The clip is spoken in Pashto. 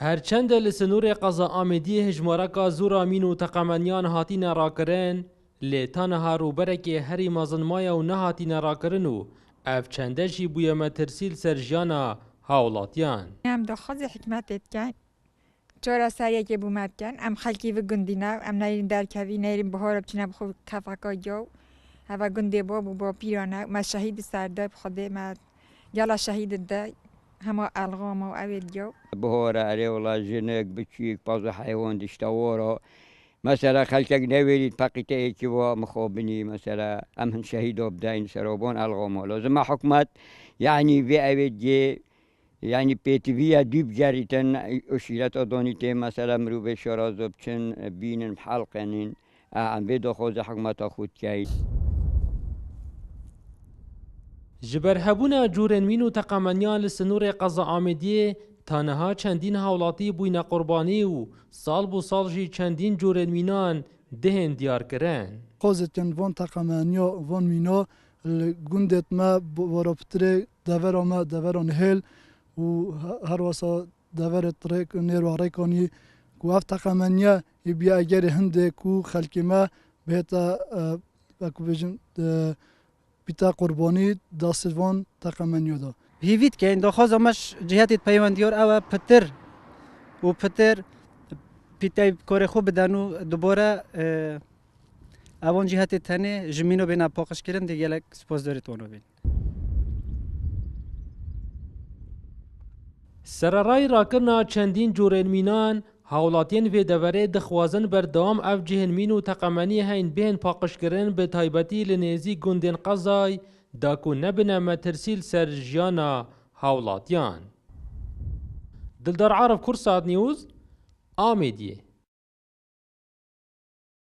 هرچند لسنور قضا آمدی هجمارکا زورا مین و تقمانیان هاتین راکرن لیتان هارو برکه هری مازنمایا و نهاتین راکرن و اف چنده جی بویا مترسیل سرجانا هاولاتیان. ام دخوازی حکمتت کن چرا سریع که بومد کن ام خلکی و گندینا ام نریم در کوی نریم بهار بچینه بخو کفاکا جو هوا گندی با پیرانه ما شهید سرداب خدا ما یلا شهید ده هما الغام و اویل جو بهار علی ولا جنگ بچیک باز حیوان دشتوارا مثلا خلک نویرید پقیته ای که با مخابنی مثلا هم شهید بدین سرابان الغام لازم حکومت یعنی وی اویل یعنی پیتویا دیب جریتن اشیرت آدانیته مثلا مروب شرازب چن بینن حلقنین عم بیدو خوز حکومت خود کرد. جبر هبونا جورنمین و تقمانیان لسنور قضا آمدی تانها چندین هاولاتی بوین قربانی و سال بو سال جی چندین جورنمینان دهن دیار کرن. خوزتن وان تقمانیا وان مینا گندت ما ورابطره دور ما دوران هل و هر واسه دور طریق نیرو ریکانی کو اف تقمانیا بیا اگر هنده کو خلکی ما بهتا اکو بجن بیتا قربانی داستوان تقمانیا دا. هیوید که این دخواست همش جهت پیوندیار او پتر و پتر پیتای کار خوب بدنو دوباره اوان جهت تنه جمینو بین پاکش کردن دیگه لک سپاس داری تونو بین. سررای راکرنا چندین جورنمینان هاولاتین و دوره دخوازن بردوام اف جهنمین و تقمانی هین بین پاکش کردن به تایبتی لنیزی گندن قضای داکو نبنه مترسیل سرجانا هاولاتیان. دلدار عارف کرسات نیوز آمیدیه.